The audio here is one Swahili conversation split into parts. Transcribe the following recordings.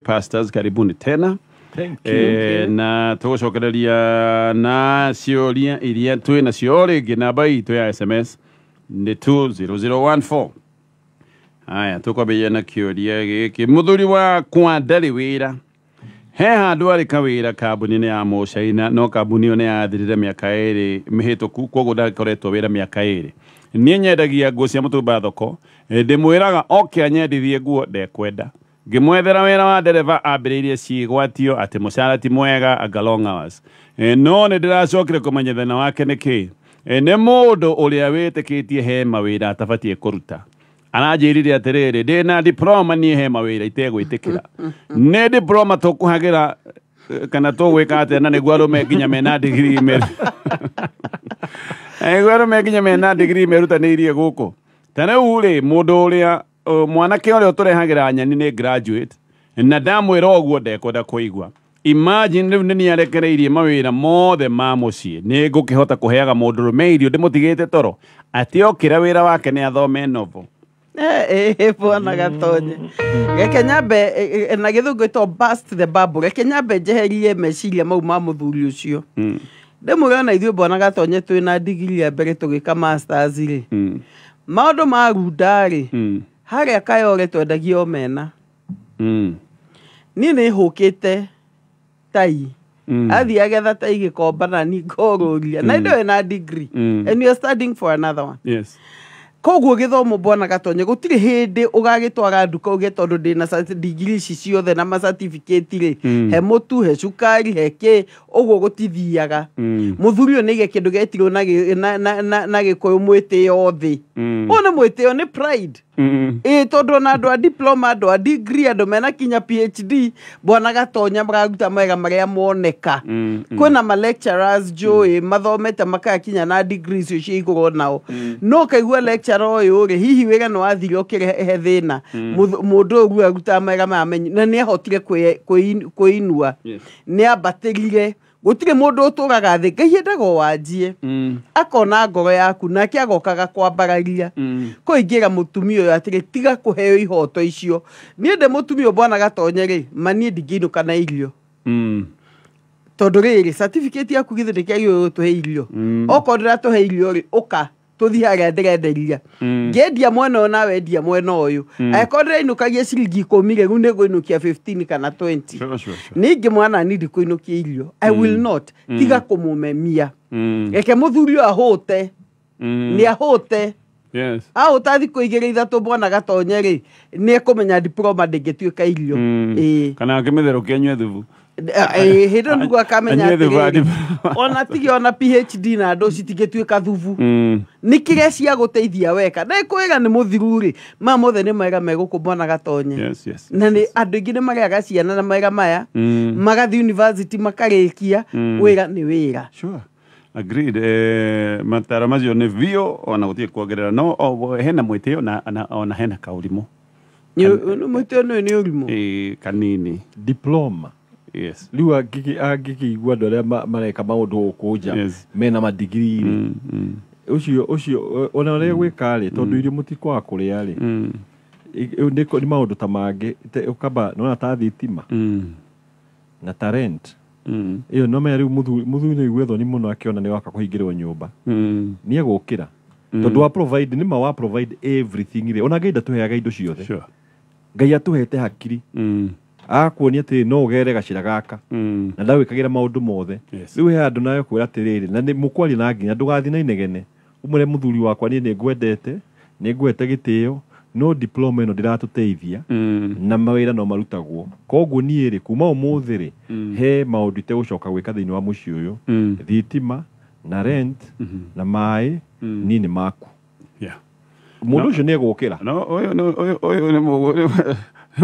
Pastors, karibuni tena. Thank you. Na tugucokereria na cioria iria twi na ciori namba itu ya SMS ni 20014. Aya tukwambia na kioria giki muthuri wa kwa ndari wira he handu ari kawira kambuni ya Mucaina no kambuni one yathirire miaka iri mihituku koguo ndakoretwo wira miaka iri nie nyendagia nguo cia mutumba thoko ndimwiraga oke anyendithie nguo ndekwenda ngimwethera wira wa ndereva ambiriirie ciigwatio ati mucara ti mwega anga long hours no ni ndiracokire kumenya thina wake niki ni mundu uria witikitie he mawira atabatie kuruta aranjirire atiriri ndina diploma nie he mawira itegwitikira ni diploma tukuhagira kana tugwika ate na niguo arume nginya mena degree meru niguo arume nginya mena degree merutaniirie guku tariu ri mundu uria mwanake uria turehagira nyani ni graduate na ndamwira oguo ndekwenda kuigua imagine riu ni arekereirie mawira mothe ma mucii ni ngukihota kuheaga mundu rume irio ndimutigite toro ati okira wira wake ni athome novel bwana gatonye geke nyambe na githungu ito burst the bubble geke nyambe jeherie meciria mau ma muthuri ucio ndimuriona ithuĩ bwana gatonye twina degree ya mbere tugika masters ri maundu ma runda ri haria kayore twendagio omena ni nĩ hũkĩte tai athi agetha tai gikomba na ni ngoruria na ndio na degree and you are studying for another one. Yes. Koguo githomo bwana gatonye gutiri hindi ugagitwara nduka uge tondu ndina degree ici ciothe na ma certificate ri he mutu he cukari he ki uguo gutithiaga muthuri uyu nige kindu getirwo na gikoyo mwitio thi ona mwitio ni pride tondu na andu a diploma andu a degree andu mena kinya PhD bwana gatonya magaruta mega maria moneka kwina ma lecturers joy mathomete makakinya na degrees icio iguru nao no kaigua lecturer uyu ri hihi wega no athire okirehe thina mundu ugu aruta mega mamenyi na ni ahotire kuinua ni abatirire gutire mundu uturaga thi ngihindaga wanjie akona ngoro yaku nake agokaga kwambararia kuingira mutumia uyu atire tiga kuheo ihoto icio ni nde mutumia bwana gatonye ri mani ndiginu kana irio tondu riri certificate yaku githire kiagio tuhe irio okorira tuhe irio ri uka tuthi haria ndirenderia ngendia mwena ona wendia mwena uyu akorira inukagia ciringi 10 riu ni guinukia 15 kana 20 ningi mwana nindi kuinukia irio I will not tiga kumumemia eke muthuri ahute ni ahute Yes. utathi kuigire ithatu bwana gatonye ri ni kumenya diploma ndingituika irio kana akimetherukia nywe thubu hindo ndugu akamenya ona tigi ona PhD na ndo citigituika thubu ni kire cia guteithia weka na kwega ni muthiruri ma mothe ni mega megukubona gatonye na ni andu ingi ni magega ciana na mega maya magathi university makarikia wira ni wira. Sure. Agreed. Matara macio ni vio ona gutie kuongerera no hena mwitio na ona hena kaurimo no mwitio no ni urimo kanini Diploma. Yes. Riu angikigua andu aria mareka maundu kuja mena ma degree ucio ona ria gwika ri tondu irio mutikwa kuria ri ni maundu ta mangi ukamba nona ta thitima na talent iyo no me riu muthuri ni gwetho ni muno akiona ni waka kuhingirwo nyumba ni egukira tondu wa provide ni ma wa provide everything ri ona gaida tuheaga indo ciothe sure ngai atuhete hakiri akuonia ati no ugere gacira gaka na ndawikagira maundu mothe riu he andu nayo kwira atiriri na ni mukwari na nginya ndugathi na inegene umure muthuri wakwa ni ngwendete ni ngwete gitio no diploma ino ndiratuteithia na mawira no marutagwo koguo nie ri kuma umuthi ri he maundu te gucoka gwika thiini wa muci uyu thitima na rent na mai nini maku mundu ucio ni egukira oyo ni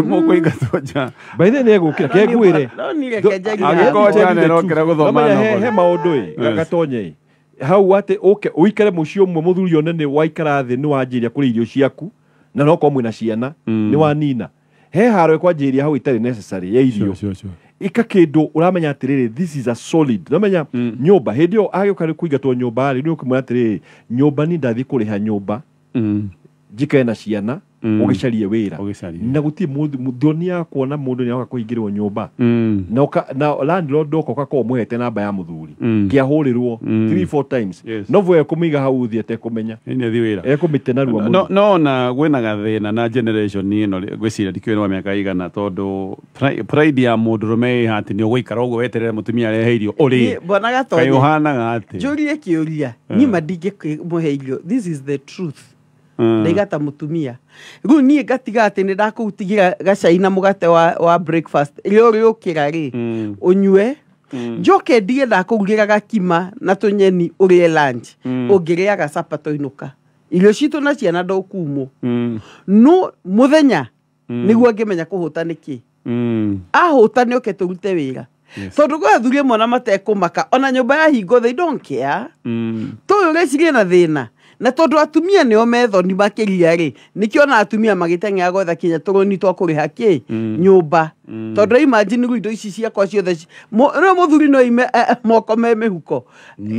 mugo igatoja by the way egukira kegwire no ni rekejagia agikoja ne rokera guthoma no he maundu gatonye hau ate uikare muci umwe muthuri onene waikara thi ni wanjiria kuri irio ciaku na no ko mwina ciana ni wanina he haro kwanjiria hau itari necessary ya irio ika kindu uramenya atiriri this is a solid uramenya nyumba hindio agikari kuigatwo nyumba ri ni ukimwira atiriri nyumba ni ndathi kuriha nyumba njikae na ciana ugicarie wira na guti muthoni ya kuona mundu ni aka kuingirwo nyumba na landlord oka ko muhete namba ya muthuri kiahurirwo 3-4 times no vwe kumiga hau thiete kumenya ni thi wira ekumitena ruo no na gwina gathina na generation ni no gwicira dikwe no miaka igana tondu pride ya mundu rume hati ni uguikara uguo weterere mutumia areheirio uri bona gatonye kayuhana gati jurie kiuria ni madige muheirio this is the truth ndaigata mutumia riu nie gatiga ati ni ndakutigira gacai na mugate wa breakfast rio riukira ri unywe njoke ndige ndakurugira gakima na tunyeni urie lunch ungiria gacapa toinuka irio citu na ciana ndokumo no muthenya niguo ngimenya kuhuta niki ahuta ni oke turute wira tondu gwa thuri mwana matekumaka ona nyumba ya hingo they don't care toyo recirie na thina na tondu atumia nio methoni makiria ri nikiona atumia magiteng'ea gwetha kinya turuni twa kuriha ki nyumba tondu imagine indo ici ciakwa ciothe no muthuri no ime moko me mihuko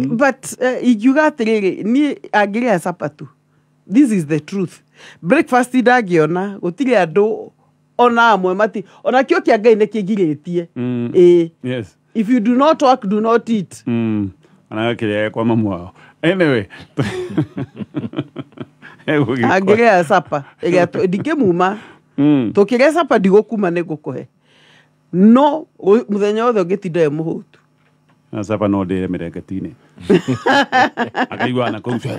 but ingiuga atiriri ni angiria sapatu this is the truth breakfast ndagiona gutire andu ona amwe mati ona kio kia Ngai ne kigiritie yes if you do not work do not eat ana kile kwa mamu wao anyway agiria sapa ega dikemuma tokire sapa digokuma ne gukohe no muthenya othe ngitinda muhutu na sapa no de merekatine akaigwa na kousa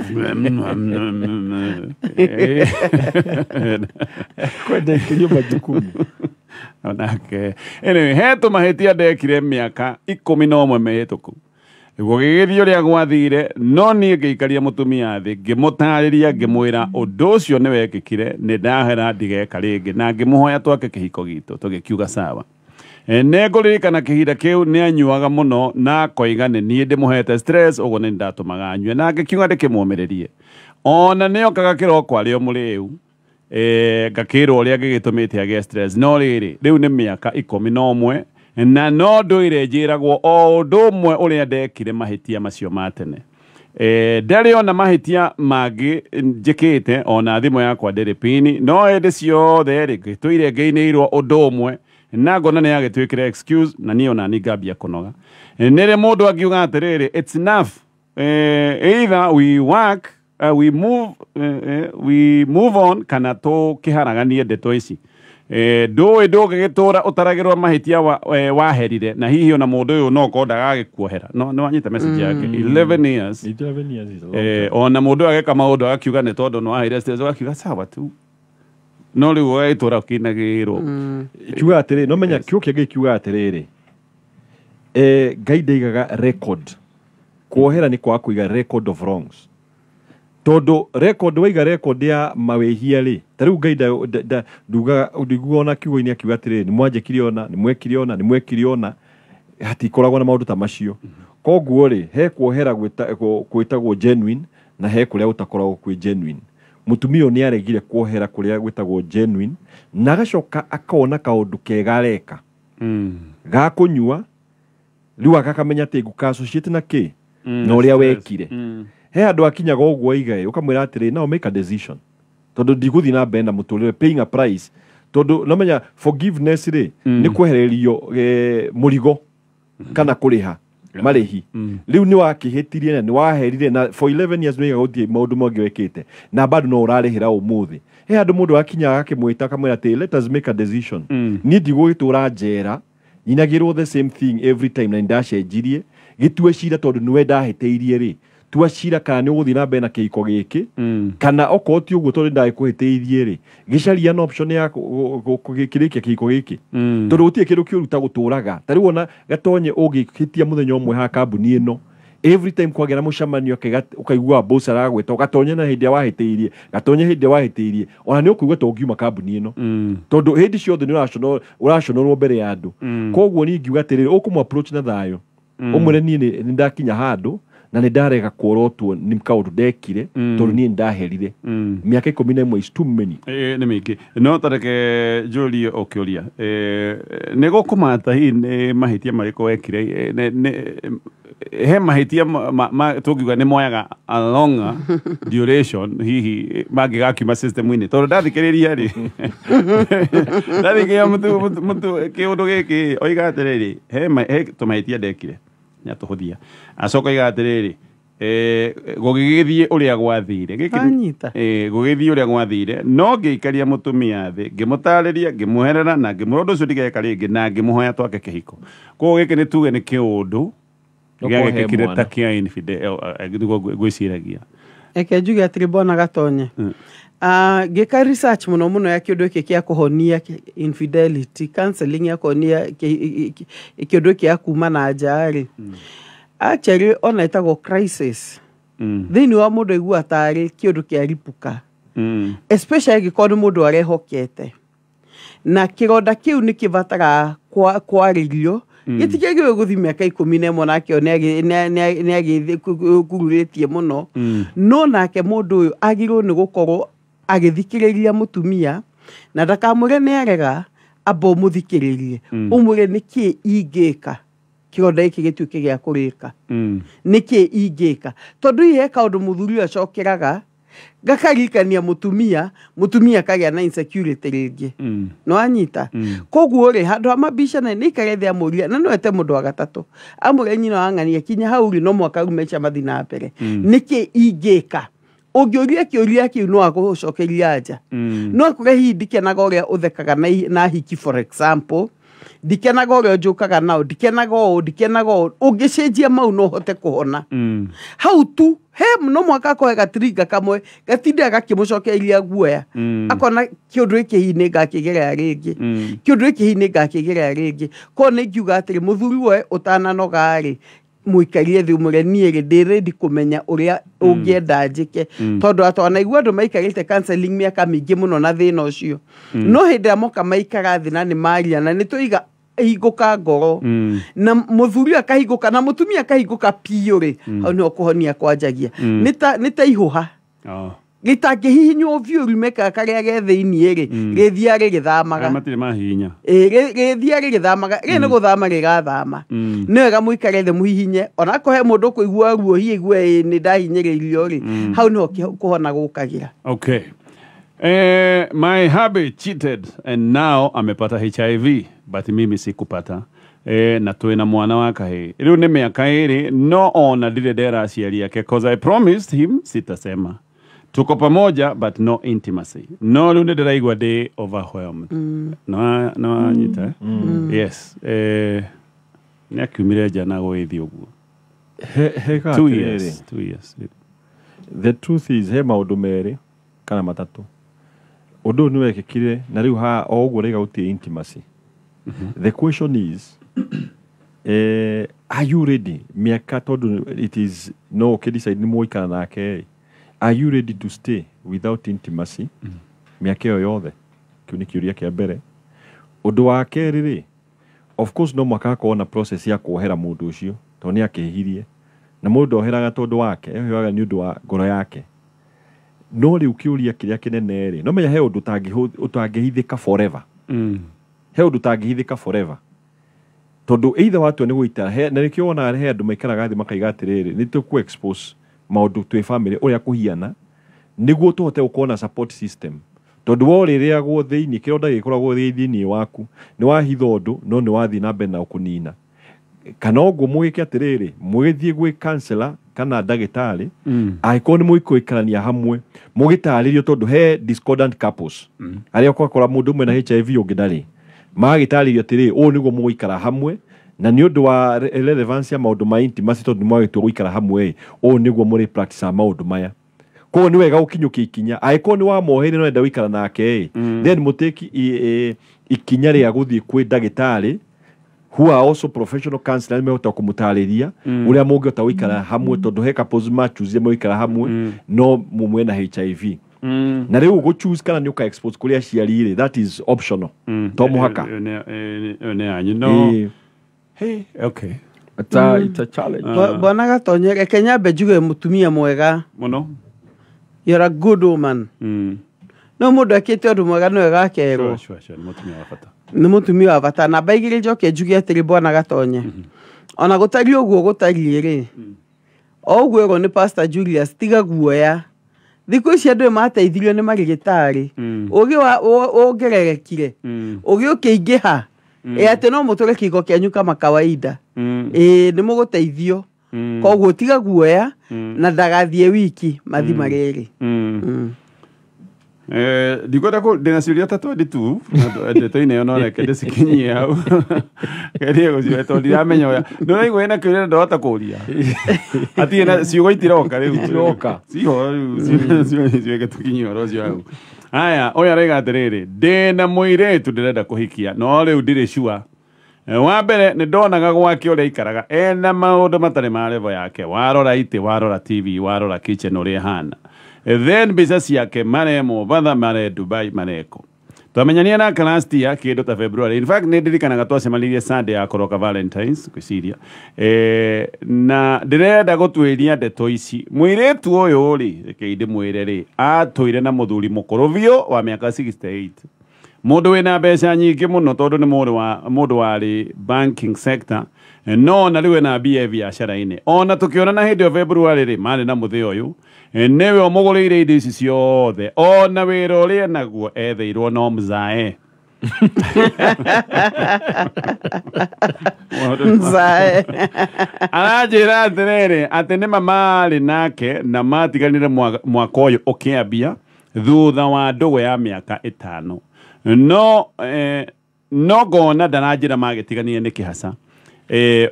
kwende kinyo majukumu onake anyway heto mahetia ndekire miaka 11 mehituku iguo gigithio ria gwathire no nie ngiikaria mutumia thi ngimutariria ngimwira undu ucio ni wekikire ni ndahera ndigeka ringi na ngimuhoya twake kihiko gitu tugikiuga sawa neguririkana kihinda kiu ni anyuaga muno na koiga ni nie ndimuhete stress uguo ni ndatumaga anyue na ngikiuga ndikimwomiririe ona niokaga kiroko ario muriu ngakirwo uria ngigitumite age stress no riri riu ni miaka 11 na no nduire njiragwo o undu umwe uria ndekire mahitia macio matene ndari ona mahitia mangi njikite ona thimo yakwa ndiri pini no ende ciothe ri gituire ngeinirwo undu umwe na ngona ni agitwikira excuse na ni ona ni ngambia kunoga nire mundu angiuga atiriri it's enough either we work we move on kana to kiharaganie ndeto ici nduwe ndugigitura utaragirwa mahitia waherire na hihi ona mundu uyu no kondaga agikuohera no wanyita message yake 11 years is a long ona mundu ageka maundu akiuga ni tondu no ahire stress akiuga sawa tu no riu waitura kinagirwo kiuga atiri no menya kiu kiage kiuga atiriri Ngai ndaigaga record kuohera ni kwa kuiga record of wrongs tondu record waiga record ya mawehia ri tariu Ngai nduga ndiguna kiugo-ini akiuga atiri ni mwanjekire ona ni mwekire ona hatikoragwo na maundu ta macio koguo ri he kuohera gwitagwo genuine na he kuria utakoragwo kwi genuine mutumio ni aregire kuohera kuria gwitagwo genuine na gacoka akona kaundu kega reka ga kunyua riu akakamenya ati gukassociate na ki no ria wekire he andu akinyaga uguo igai ukamwira atiri now make a decision tondu ndiguthi na mbere na muturire paying a price tondu no menya forgiveness ri ni kwehererio murigo kana kuriha marihi riu ni wakihitirie na ni waherire na for 11 years no guthie maundu mongi wekite na bado no urarihira umuthi he andu mundu akinyaga akimwita kamwira ati let us make a decision ni ndigwitura njera inagirwo the same thing every time na ndacenjirie gitue cira tondu niwe ndahiteirie ri tua cira kana ni uguthi na mbere na kiiko giki kana okoti uguo tondu ndagikuhiteirie ri gicaria na option ya gukirikia kiiko giki tondu gutie kindu kiuruta guturaga tariu ona gatonye ugihitia muthenya umwe ha kambuni ino every time kwagera mucamanio ukaigua boss aragweta ugatonye na hindi wahiteirie gatonye hindi wahiteirie ona ni ukuigua to ngiuma kambuni ino tondu hindi ciothe ni uraconorwo mbere ya andu koguo ni ngiuga atiriri ukumu approach na thayo umwire ni ndakinya handu na ni ndarega kuorotwo ni kaundu ndekire tondu ni ndaherire miaka 11 is too many ni mingi no tareke Julie okiuria ni gukumata hi ni mahitia mariko wekire he mahitia tukiuga ni moyaga a longer duration hihi magigakiuma system-inĩ tondũ ndathikĩrĩria rĩ ndathikĩrĩria mũtu kĩũndũ gĩkĩ oiga atĩrĩrĩ he tũmahĩtia ndekire nĩatũhũthia acoka oiga atĩrĩrĩ gũgĩgĩthiĩ ũrĩa gwathire gũgĩthiĩ ũrĩa gwathire no ngĩikaria mũtumia thĩ ngĩmũtarĩria ngĩmũherera na ngĩmũra ũndũ ũcio ndigeka rĩngĩ na ngĩmũhoya twake kĩhiko koguo gĩkĩ nĩ tuge nĩ kĩũndũ gĩagĩkĩkire ta kĩa ngwĩciragia eke njuge atĩrĩ Bwana Gatonye ngĩka research mũno mũno ya kĩũndũ gĩkĩ kĩa kũhonia infidelity counseling ya kũhonia kĩũndũ kĩa kuma na nja-rĩ actually ona ĩtagwo crisis thĩinĩ wa mũndũ aigua tarĩ kĩũndũ kĩa ripuka especially gĩkorwo nĩ mũndũ arehokete na kĩronda kĩu nĩ kĩbataraga kwarĩrio gĩtikĩagĩrĩirwo gũthiĩ mĩaka 11 nakĩo nĩagĩkururĩtie mũno no nake mũndũ ũyũ agĩrĩirwo nĩ gũkorwo agĩthikĩrĩria mũtumia na ndakamwĩre nĩarega amba ũmũthikĩrĩrie ũmwĩre nĩkĩ ingĩka kĩronda gĩkĩ gĩtuĩke gĩa kũrĩka nĩkĩ ingĩka tondũ iheka ũndũ mũthuri acokeraga gakarikania mũtumia kagĩa na insecurity rĩngĩ no anyita koguo rĩ handũ ha mabicana nĩ ikagethe amũria na no ete mũndũ wa gatatũ amũre nyina wa ng'ania kinya hau rĩ no mwaka umecha mathi na mbere nĩkĩ ingĩka ũngĩũria kĩũria kĩu no agũcokeria nja no akũre hihi ndikenaga ũrĩa ũthekaga na hiki for example ndikenaga ũrĩa njũkaga nao ndikenaga ũngĩcenjia mau no hote kũhona hau tu no mwaka akohe gatiringa kamwe gatinda gakĩmũcokeria guoya akona kĩũndũ gĩkĩ hihi nĩ ngakĩgerera rĩngĩ ko nĩ ngiuga atĩrĩ mũthuri we ũtananoga-rĩ mũikarie thĩ ũmũre niĩ ndĩ ready kũmenya ũrĩa ũngĩenda njĩke tondũ atwanaigua andũ maikarĩte counseling mĩaka mĩingĩ mũno na thĩna ũcio no hĩndĩ ĩrĩa moka maikara thĩ na nĩ maria na nĩ tũiga hingũka ngoro na mũthuri akahingũka na mũtumia akahingũka piũ-rĩ hau nĩho kũhonia kwanjagia nĩ ta ihũha gĩtangĩhihinywo biũ meka karĩa ge thĩiniĩ-rĩ gĩthia rĩgĩthamaga matirĩ mahihinya gĩthia rĩgĩthamaga rĩ nĩ gũthama gĩgathama nĩ wega mũikare thĩ mũhihinye onako he mũndũ kũigua ruo hihi aigue nĩ ndahinyĩrĩirio-rĩ hau nĩho kũhona gũkagĩra. Okay. My hubby cheated and now amepata HIV but mimi sikupata na tuwe na mwana wa kahĩĩ rĩu nĩ mĩaka ĩrĩ no ona ndirĩ nderaciari yake cause I promised him sitasema tuko pamoja but no intimacy no rĩu nĩ ndĩraigua ndĩ overwhelmed no anyita yes nĩ akiumire nja na gwĩthi ũguo 2 years the truth is he maũndũ merĩ kana matatũ ũndũ nĩ wekĩkire na rĩu ha o ũguo rĩga gũtirĩ intimacy the question is are you ready mĩaka tondũ it is no ũkĩdecide nĩ mũikara nake are you ready to stay without intimacy mĩaka ĩyo yothe kĩu nĩ kĩũria kĩa mbere ũndũ wa kerĩ-rĩ of course no mwaka akorwo na process ya kuohera mũndũ ũcio tondũ nĩ akĩhirie na mũndũ ndoheraga tondũ wake ehoyaga nĩ ũndũ wa ngoro yake no rĩu kĩũria kĩrĩa kĩnene-rĩ no menya he ũndũ ũtangĩhithĩka forever he ũndũ ũtangĩhithĩka forever tondũ either watua nĩ gũita na nĩkĩo wonaga he andũ maikaraga thĩ makaiga atĩrĩrĩ nĩ tũkũ expose maũndũ twĩ family ũrĩa kũhiana nĩguo tũhote gũkorwo na support system tondũ worĩrĩagwo thĩinĩ kĩronda gĩkoragwo thĩinĩ waku nĩ wahitha ũndũ no nĩ wathiĩ na mbere na ũkũnina kana ũguo mũgĩke atĩrĩrĩ mũgĩthiĩ gwĩ counselor kana ndagĩtarĩ angĩkorwo nĩ mũikũikarania hamwe mũgĩtarĩrio tondũ he discordant couples arĩa ũgakora mũndũ ũmwe na HIV ũngĩ ndarĩ magĩtarĩrio atĩrĩrĩ ũũ nĩguo mũgũikara hamwe na nĩ ũndũ wa relevance ya maũndũ ma intimacy tondũ nĩ mwagĩtua gũikara hamwe ũũ nĩguo mũrĩ practice maũndũ maya koguo nĩ wega gũkinyũkia ikinya angĩkorwo nĩ wamoheire no wenda gũikara nake then mũtĩki ikinya rĩa gũthiĩ kwĩ ndagĩtarĩ who are also professional counselors mehota kũmũtarĩria ũrĩa mũngĩhota gũikara hamwe tondũ he couples machuzie mũikara hamwe no mũmwe na HIV na rĩu gũchoose kana nĩ ũka expose kũrĩa aciari-rĩ that is optional to mũhaka hey okay it's a challenge Bwana Gatonye reke nyambe njuge mũtumia mwega mũno you're a good woman no mũndũ akĩte ũndũ mwega nĩ wega akerwo nĩ mũtumia wa bata nĩ mũtumia wa bata namba igĩrĩ njoke njuge atĩrĩ Bwana Gatonye ona gutari uguo gutari ri oguo go ni Pastor Julius tiga guoya thiku ici andu mateithirio ni marigitari ugi ongererekire ugi ukiingiha ate no mutore kigo kianyu kama kawaida ni muguteithio koguo tiga guoya na ndagathie wiki mathi mareri Digo ko de nasiria tatu aditu de toine ono na kede sikinyi au kede go zi to dia menyo ya no igo ena kede ndo atakoria ati ena sigo itiroka le itiroka si ho si ke tukinyi oro zi au aya oya rega terere de na muiretu ndirenda kuhikia no riu ndire shua wa mbere ni ndonaga gwake uria ikaraga ena maundu matari ma level yake warora ite warora TV warora kitchen uria hana then business yake maremo batha mare Dubai mareko twamenyania na last year kindu ta February in fact ni ndirikanaga twacemanirie Sunday ya koroka Valentines kwiciria na ndirenda gutwiria ndeto ici mwiretu uyu ri reke mwire ri atwire na muthuri mukorobio wa miaka 68 mundu wina mbeca nyingi muno tondu ni mundu wari banking sector no na riwe na bia biashara-ini ona tukiona na hindi ya February ri mari na muthi uyu newe omugurire indo ici ciothe ona wira uria naguo etheirwo no mzae mzae arajira atiriri ati ni mamari nake na matiganire mwaka uyu ukiambia thutha wa ndugu ya miaka 5 no gona ndanajira magitigania ni kihasa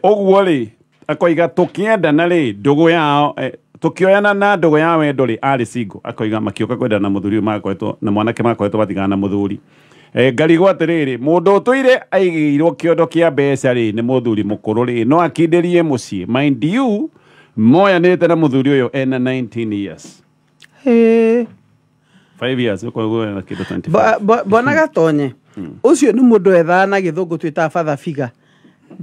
oguo ri akoiga tukienda na ri ndugu yao tukioyana na ndugu ya wendo ri ari singo akoiga makiuga kwenda na muthuri makoetwo na mwanake makoetwo batigana na muthuri ngarigo atiriri mundu tuire aigirwo kiondo kia mbeca ri ni muthuri mukuru ri no akinderie mucii mind you moyanite na muthuri uyo ena 19 years 5 years kwa na kido 25 bona gatonye ucio ni mundu ethana githungu twita father figure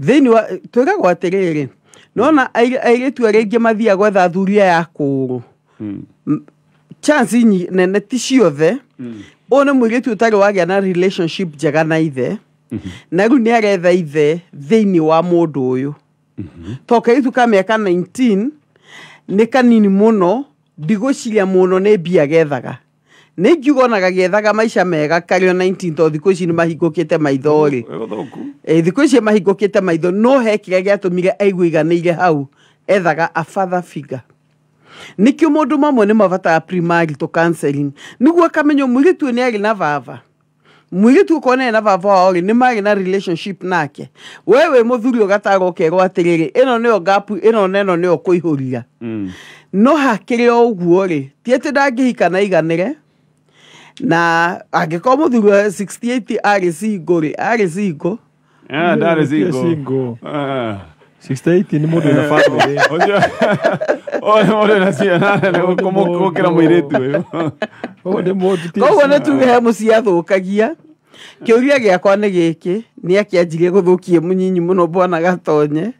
thini wa twiga gwatiriri nona airitu aringi mathia gwetha thuria ya kuru chance nene ti ciothe one mwiritu utari wagia na relationship njega na ithe na riu ni aretha ithe thini wa mundu uyu toka itu ka miaka 19 ni kanini muno ndigociria muno ni bia gethaga ni ngiugonaga gethaga maisha mega kario 19 to thiku ici ni mahingukite maithori thiku ici mahingukite maitho no he kire giatumire aiguiganire hau ethaga a father figure nikio mundu mamwe ni mavata primary to counseling niguo kamenyo mwiritu ni ari na vava mwiritu kone na vava ori ni mari na relationship nake wewe muthuri ugataro kero atiriri ino ni gapu ino neno ni okuihuria no hakire oguo ri tiete ndangihika na iganire na agiko muthuri 68 ari singo ndari singo 68 ni mundu na family oyo na ciana na kumukira muiritu uyu ode mundu ti koguo ni tuge mucia thukagia kiuria giakwa ni giki ni akianjirie guthukie munyinyi muno bwana gatonye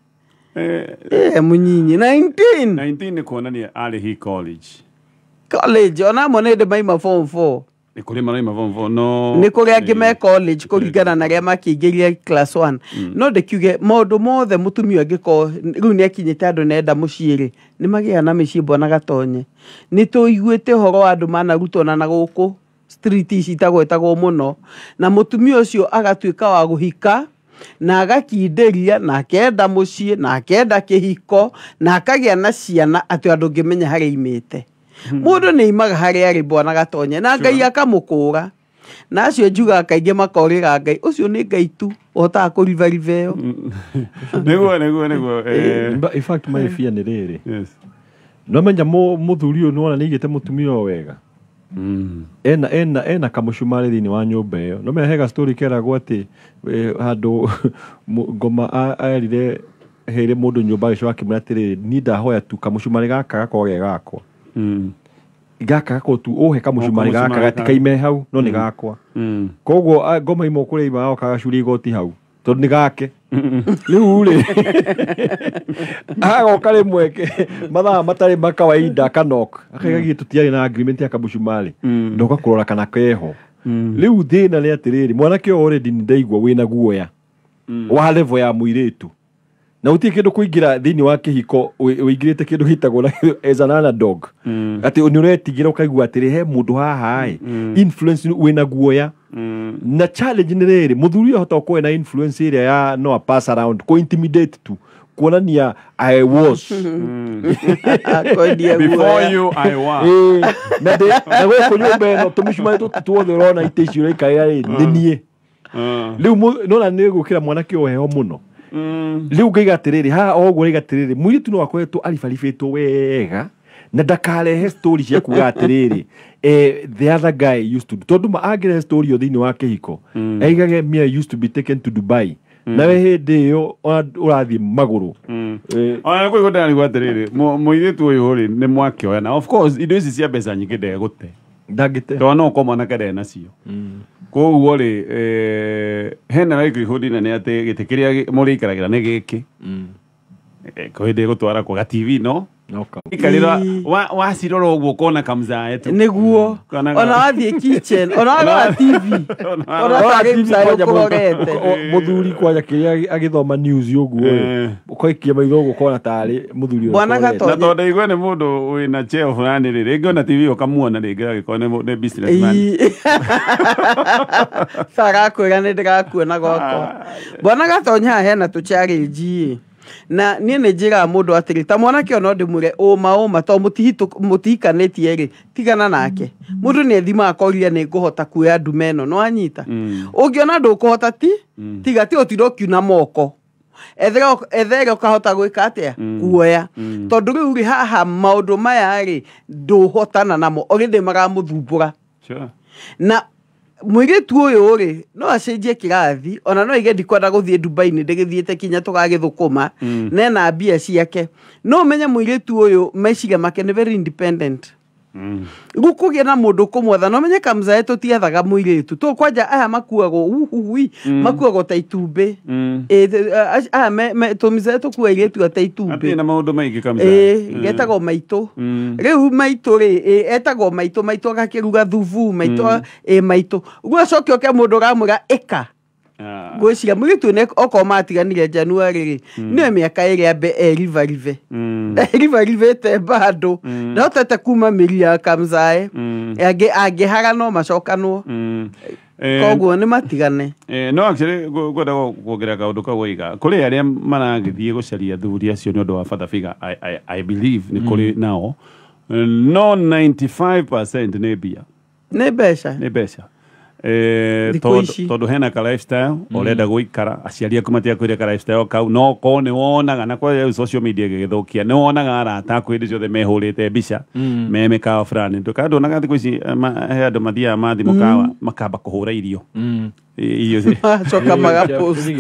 munyinyi 19 ni kuonania ari college ona mone de maima form 4 ni kuri maraima form 4 no ni kuri angi me college kuringana na ria makiingiria class 1 no de kiuge maundu mothe mutumio angiko riu ni akinyite andu nenda muciiri ni magia na micimbo na gatonye ni tuiguite horo wa andu manarutona na guku street ici tagwetagwo muno na mutumio ucio agatuika wa guhika na agakinderia na akenda mucii na akenda kihiko na akagia na ciana ati andu ngimenya hari imite mundu ni imaga hari ari bwana gatonye na ngai akamukura na acio njuga kaingi makorira ngai ucio ni ngai tu ota kurivariveyo nego in fact my fear ni riri yes no menya muthuri uyu nona ni igite mutumia wega ena kamucumari thini wa nyumba iyo no me hega story keragwo ati handu ngoma aerire here mundu nyumba icio akimratiri ni ndahoya tu kamucumari gaka gakoge gakwa gaka gako tu ohe kamucumari gaka gatikaime hau no ni gakwa koguo ngoma imo kuri ibao kagacuri igoti hau tondu ni gake riu ri agoka rimwe mathaa matari makawaida kanok akaigagie tutiari na agreement ya kamucumari ndoka kurora kana keho riu thina ni atiriri mwanake already ni ndaigua wina guoya wa level ya muiritu na utie kindu kuingira thiini wa kihiko uingirite kindu hitagwo as an underdog ati ni uretigira ukaigua atiri he mundu haha influence wina guoya na challenge ni riri muthuri hota ko na influence area ya no pass around ko intimidate tu kuonania I was before you I was na we ko nyumba no tumishuma tuothe rona itecio rikaira ni nie riu no na ni gukira mwanake oheho muno riu ngaiga atiriri ha ogwo riga atiriri mwiritu no akoretwo alifarifetwo wega na ndakarehe story cia kuga atiriri the other guy used to tondu maagire story thini wa kihiko aigage me used to be taken to Dubai na we hindi yo urathi maguru ona kwi godani gwa atiriri mwiritu uyu ri ni mwake oya na of course indo ici cia mbeca nyingi ndegute ndagite to no ko mwana kade nacio koguo ri hena raiko ihudi na ni ati gite kiria muri ikaragira ni giki ko hindi gutwara kwa TV no ikarira wacirora uguo kona kamzae tu niguo ona wathie kitchen ona wa TV ona TV kurorete muthuri kwaja kiria agithoma news uguo ukoikia maitho uguo kona tari muthuri bwana gato na tondu igwe ni mundu wina cheo fulani riri ngona TV ukamuona ringi agikone ni businessman sara kwira ni ndirakuona goko bwana gatonya hena tuchallenge na nie ne njira mundu atiri ta mwanake ono ndimure uma to mutihikanitie ri tigana nake mundu ni thima akorire ni nguhota kuya ndumeno no anyita ungiona ndukuhota tiga ti otirokiu na moko ethere ukahota gwika atia kuoya tondu riu ri haha maundu maya ri nduhotana namo orinde maramuthumbura na mwiritu uyu ri no acenjie kirathi ona no ige ndikwenda guthie Dubai ni ndigithiete kinya tugagithukuma nena mbia ciake no menye mwiritu uyu meciria make ni very independent gukugia na mundu kumwetha no menye kamzae tutiathaga mwiritu tu kwanja aya makuago makuago ta itumbi tumizae tukua iritu ta itumbi ati na maundu maingi kamzae getago maitu riu maitu ri etagwo maitu agakiruga thubu maitu gwa cokio ke mundu ramura eka gwiciria mwiritu ne okoma atiganire January ri ni miaka iri ambe rive te bado na otete kuma miria kamzae agihara no macokanwo koguo ni matigane no actually goda kugira kaundu kagwiga kuri aria maragithie gucaria thuri acio ni undu wa father figure I believe ni kuri nao no 95% ni beca tondu hena ka lifestyle orenda guikara aciari aku matia kwire ka lifestyle kau no ko ni wonaga na kwa social media gigithukia ni wonaga arata kwindi ciothe mehurite mbica meme kawa fulani ndukandu na gathi kwici he andu mathia mathi mukawa makamba kuhura irio coka magapost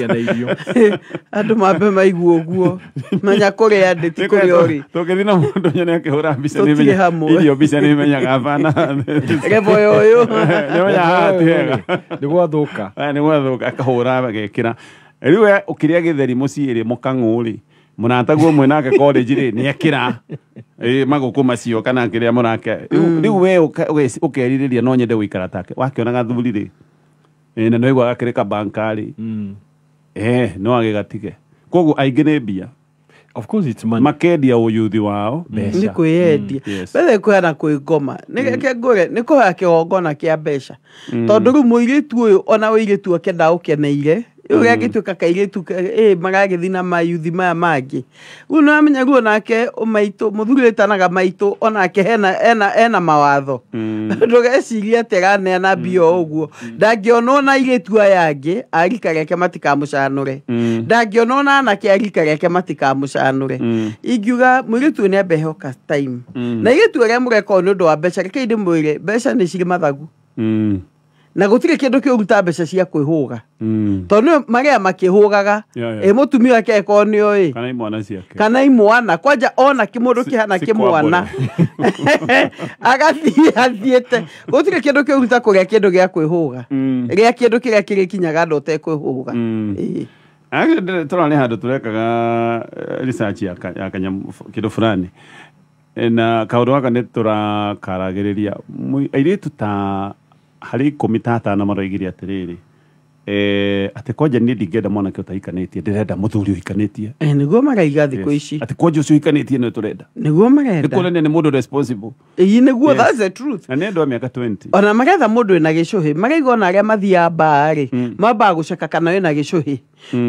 andu mambe maiguo guo manya kuria nditi kuria ori tukithi na mundu nyane akihura mbica ni menya irio mbica ni menyaga bana rebo yoyo ni menya ni gwathuka akahura bagekira riu ukiria githeri muciiri mukang'uri munataguo mwenake college ri ni ekira maguku macio kana kiria munake riu we ukeririria no nyende guikara take wakionaga thuri ri na no igwa gakirika bankari no agigatige koguo aingi ni mbia of course it's money makendia uyuthi wao ni kuyendia bethe kwena kwingoma nigeke ngure ni kuha kiongona kia mbeca tondu ru muiritu uyu ona uiritu akenda ukeneire uria gituka kairitu magagithi na mayuthi maya mangi uno amenya guo nake umaitu muthuri tanaga maitu onake hena mawatho ndugeciria tegane na bio uguo ndangionwo na iritu ayangi arika reke matikamucanure ndangionwo na anake arika reke matikamucanure ingiuga mwiritu ni abehoka time na iritu ria mureko ni undu wa mbeca reke ndi mwire mbeca ni ciri mathagu na gutire kindu kiuruta mbeca cia kwihuga tondu maria makihugaga mutumia wake ko ni oi kana imwana kwanja ona kimundu kihana kimwana agathiete gutire kindu kiuruta kuria kindu gia kwihuga ria kindu kiria kiri kinyaga ndote kwihuga turane handu turekaga research ya kanya kindu fulani na kaundu gaka ni turakaragiriria airitu ta hari 15 maroigiria atiriri ati kwanja ni ndingenda mwanake utahikanitie ndirenda muthuri uhikanitie niguo maraiga thikũ ici ati kwanja ucio uhikanitie no turenda niguo marenda nikurania ni mundu responsible niguo that's the truth na nendo miaka 20 ona magetha mundu ena gicuhi maraiga ona aria mathia mbaa ri mamba guceka kana wena gicuhi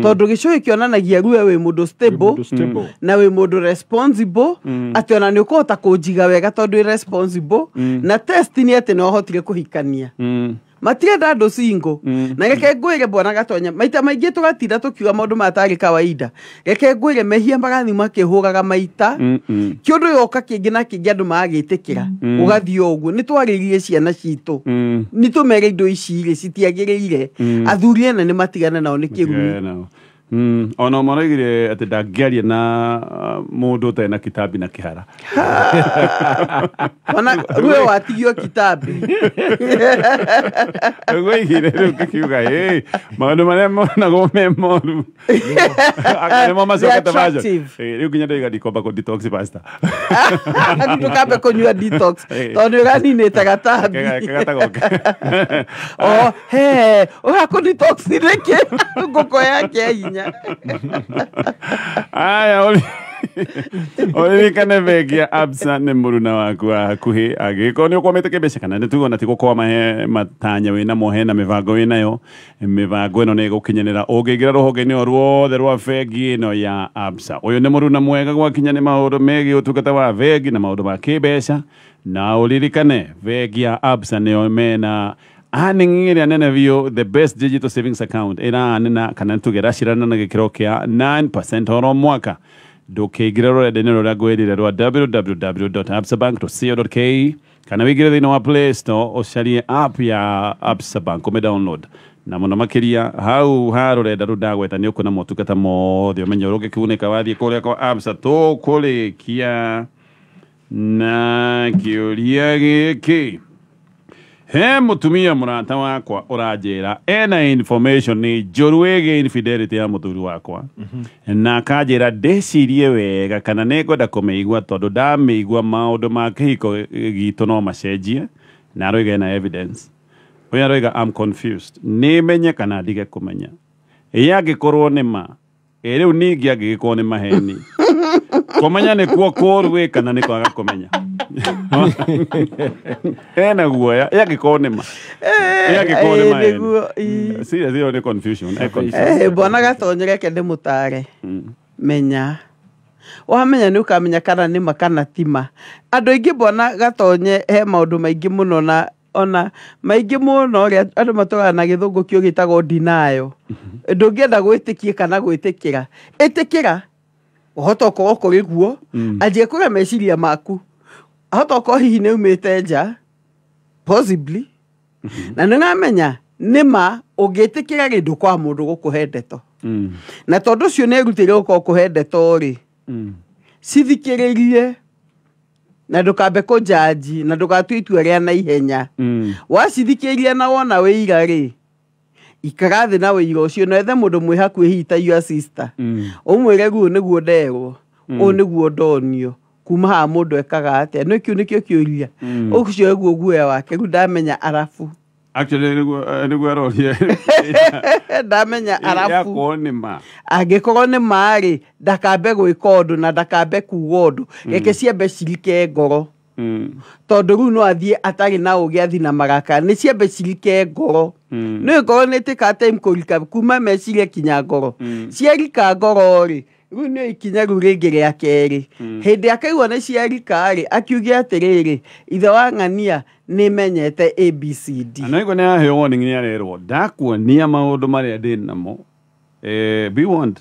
tondu gicuhi kionanagia ruwe wi mundu stable na wi mundu responsible ati ona ni ukuhota kunjiga wega tondu wi responsible na test ni ati no hotire kuhikania matirenda andu single na reke ngwire bwana Gatonya maita maingi tugatinda tukiuga maundu matari kawaida reke ngwire mehia magathi makihuraga maita kiundu yoka kingi na kingi andu magitikira ugathio uguo ni twaririe ciana citu ni tumere indo ici ri citiagirire athuri ene ni matigane nao ni kirumi ona maraigire ati ndangĩaria na mũndũ ũtarĩ na kitabi na kĩhara ona ruwe watigio kitabi gũigire rĩu ngĩkiuga maũndũ marĩa monagwo me moru nĩmo macokete macio rĩu nginya ndaiga ndikomba kũ detox pasta tukambe kũnyua detox tondũ ũraninĩte gatambi gatagoke ũgakũ detox rĩkĩ ngũkũ yake hinya aya oririkane vengia Absa nĩ mũruna waku wa hakuhĩ angĩkorwo nĩ ũkwamĩte kĩmbeca kana nĩ tuona ti gũkorwo mahe matanya wĩna mo hena mĩbango wĩnayo mĩbango ĩno nĩ ĩgũkinyanĩra ũngĩingĩra rũhonge-inĩ o ruothe rwa bengi ĩno ya Absa ũyũ nĩ mũruna mwega gwakinya nĩ maũndũ megiĩ ũtungata wa bengi na maũndũ ma kĩmbeca na ũririkane bengi ya Absa nĩo mena ĩrĩa nene biũ the best digital savings account ĩranena kana tũgeracirana na gĩkĩro kĩa 9% oro mwaka ndũkĩingĩre rũrenda-inĩ rũrĩa ngwĩrire rwa www.absabank.co.ke kana wĩingĩre thĩinĩ wa Play Store ũcarie app ya Absa Bank ũmĩ-download na mũno makĩria hau ha rũrenda rũu ndagweta nĩ ũkuona motungata mothe ũmenye ũrĩa ũngĩkiunĩka wathiĩ kũrĩa kwa Absa tũkũrĩkia na kĩũria gĩkĩ he mutumia murata wakwa uranjira ena information ni njũru ĩgiĩ infidelity ya mũthuri wakwa na akanjĩra ndĩcirie wega kana nĩngwenda kũmĩigua tondũ ndamĩigua maũndũ ma kĩhiko gitũ no macenjie na aroiga ena evidence ũyũ aroiga I'm confused nĩmenye kana ndige kũmenya angĩkorwo nĩ ma rĩu ningĩ angĩgĩkorwo nĩ maheni kũmenya nĩkuo kũrũ kana nĩ kwaga kũmenya ena guoya angĩkorwo nĩ ma angĩkorwo nĩ maheni seriously nĩ confusion bwana Gatonya reke ndĩmũtare menya wamenya nĩ ũkamenya kana nĩ ma kana ti ma andũ aingĩ bwana Gatonye he maũndũ maingĩ mũno na ona maingĩ mũno ũrĩa andũ matũraga na gĩthũngũ kĩo gĩtagwo denial ndũngĩenda gwĩtĩkia kana gwĩtĩkĩra ĩtĩkĩra ũhota ũkorwo kũrĩ guo anjie kũrĩa meciria maku ahota ũkorwo hihi nĩ umĩte nja possibly na nĩ ngamenya nĩ ma ũngĩtĩkĩra kĩndũ kwa mũndũ gũkũhe ndeto na tondũ ũcio nĩ erutĩire gũkorwo kũhe ndeto rĩ cithikĩrĩrie na ndũkambe kũnjanji na ndũgatue itua rĩa na ihenya wacithikĩria na wona wĩira rĩ ikara thĩ na wĩira ũcio na ethe mũndũ mwĩ hakuhĩ hihi ta your sister ũmwĩre guo nĩguo nderwo ũũ nĩguo ndonio kuma haha mũndũ ekaga atĩa no kĩu nĩkĩo kĩũria ũcio guo guoya wake rĩu ndamenya arabu actually nĩguo aroria ndamenya arabu angĩkorwo nĩ ma rĩ ndakambe gwĩka ũndũ na ndakambe kuga ũndũ reke ciambe cirike ngoro tondũ rĩu no athiĩ atarĩ na ũgĩ athi na marakara nĩ ciambe cirike ngoro nĩ ngoro nĩ ĩtĩkaga time kũrika kuma meciria kinya ngoro ciarika ngoro rĩ rĩu nĩ ikinya rĩu rĩngĩ rĩa kerĩ hĩndĩ akaigua nĩ ciarika rĩ akiuge atĩrĩrĩ ithe wa ng'ania nĩ menyete ABCD na ĩgo nĩ aheo warning nĩ arerwo ndakuonia maũndũ marĩa ndĩ namo be warned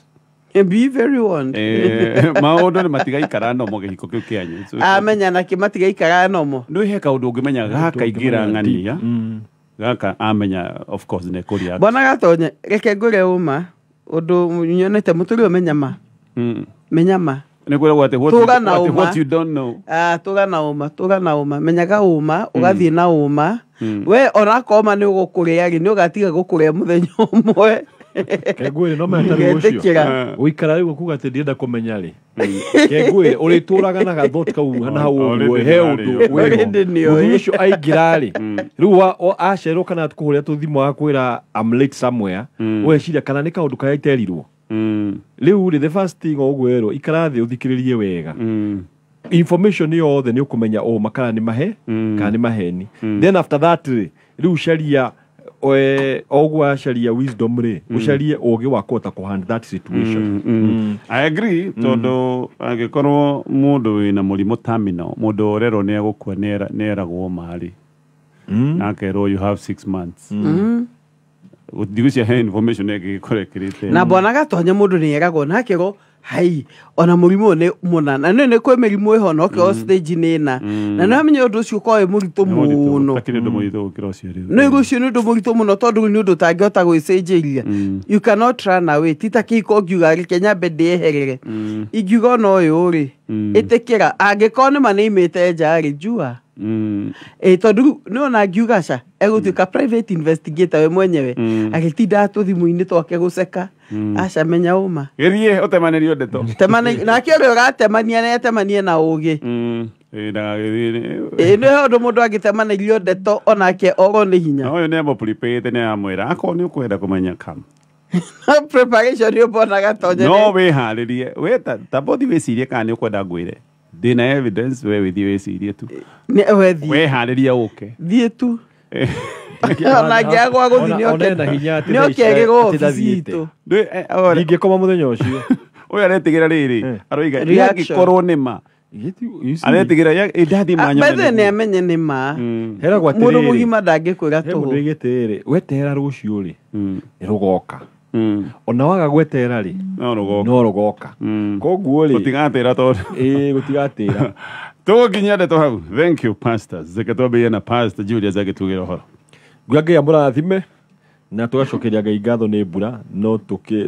be very warned maũndũ nĩ matigaikara nomo gĩhiko kĩu kĩanyu amenya na kĩmatigaikara nomo ndũĩ he kaũndũ ũngĩmenya gaka ingĩra ng'ania gaka amenya of course nĩ kũria bwana Gatonye reke ngũre ũma ũndũ nyonete mũtũrĩ ũmenya ma menya ma nĩkwĩragwo atĩ what you don't know tũga na ũma menyaga ũma ũgathiĩ na ũma we onakorwo ma nĩ ũgũkũrĩa rĩ nĩ ũgatiga gũkũrĩa mũthenya ũmwe Kegwire no matari ucio uikara riu kuga ati ndienda kumenya ri Kegwire urituraga na gathoti kau na hau he undu we ucio aingira ri riu acerwo kana tukuhuria tuthimo wa kwira I'm late somewhere weciria kana ni kaundu kaya iterirwo riu the first thing ogwero ikara thi uthikiririe wega information yothe ni ukumenya makara ni mahe kana ni maheni then after that riu sharia ogwa sharia wisdom ri usharie ogi wa kota ku handle that situation I agree todo agikorwo mundu wina murimo terminal mundu orero ni agukua neragwo mari nakero you have 6 months uthigucia he information egikorekirite na bona gatonya mundu ni eragwo nakero hai ona murimo ne munana ne kwe merimu ihono ke stage ni na no amenye undu ucio ko murito muno lakini ndo murito ukirosio ri no irucio ni ndo murito muno tondu ni undu tangiota gwicenjeria you cannot run away tita kiko ngiuga ri Kenya bende eherere ingiuga no uyu ri itekera angikone mane imete njari jua tondu no na ngiuga ca egutuika private investigator we mwenyewe agitinda tuthimu-ini twake guceka aca menya uma gerie utemanirio ndeto na kĩo ũratemania netemanie na ũgĩ nĩ ũndũ mũndũ agĩtemanirio ndeto onake oro nĩ hinya ũyũ nĩ amo prepaid nĩ amwĩra akorwo nĩ ũkwenda kũmenya kam preparation nĩ ũmbonaga tonye no wĩharĩrie wĩ ta bothi wĩcirie kana nĩ ũkwenda ngwĩre ndĩna evidence we wĩthiĩ wĩcirie tu wĩharĩrie ũke thiĩ tu ona ngĩagwa gũthi nĩ ũkegĩrwo ofici itũ ingĩkoma mũthenya ũcio ũyũ aretigĩra rĩrĩ aroiga angĩkorwo nĩ ma aretigĩra ndathi bethe nĩ amenye nĩ ma mũndũ mũgima ndangĩkwĩra tũhũ mũndũ igĩtĩrĩ wetera rũciũ rĩ rũgoka ona waga gwetera rĩ no rũgoka koguo rĩ gũtigatĩra tondũ gũtigatĩra tũgũkinyia ndeto hau thank you pastors reke twambĩrĩrie na pastor Julius agĩtugĩra ũhoro Ngai amũrathime na tugacokeria Ngai ngatho nĩ mbura no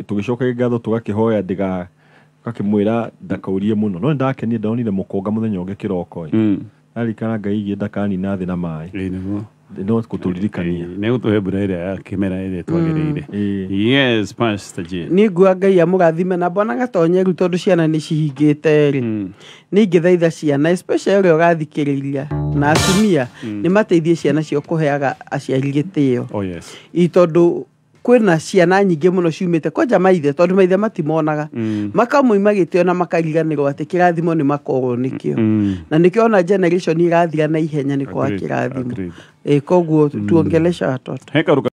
tũgĩcokeria ngatho tũgakĩhoya gakĩmwĩra ndakaurie mũno no ndakenie ndonire mũkonga mũthenya ũngĩ kĩroko arikana Ngai igĩ ndakanina thĩ na maĩ no gũtũririkania nĩ gũtũhe mbura ĩrĩa ya kĩmera ĩrĩa twagĩrĩire yes pastor Jane nĩ ngua Ngai amũrathime na mbona gatonyeru tondũ ciana nĩ cihingĩte rĩ nĩ ingĩthaitha ciana especially ũrĩa ũgathikĩrĩria na atumia nĩ mateithie ciana cio kũheaga aciari gĩtĩo tondũ kwĩna ciana nyingĩ mũno ciumĩte kwanja maithe tondũ maithe matimonaga makamoima gĩtĩo na makariganĩrwo atĩ kĩrathimo nĩ makorwo nĩkĩo na nĩkĩo ona generation irathira na ihenya nĩ kwa kĩrathimo koguo tuongelesha watoto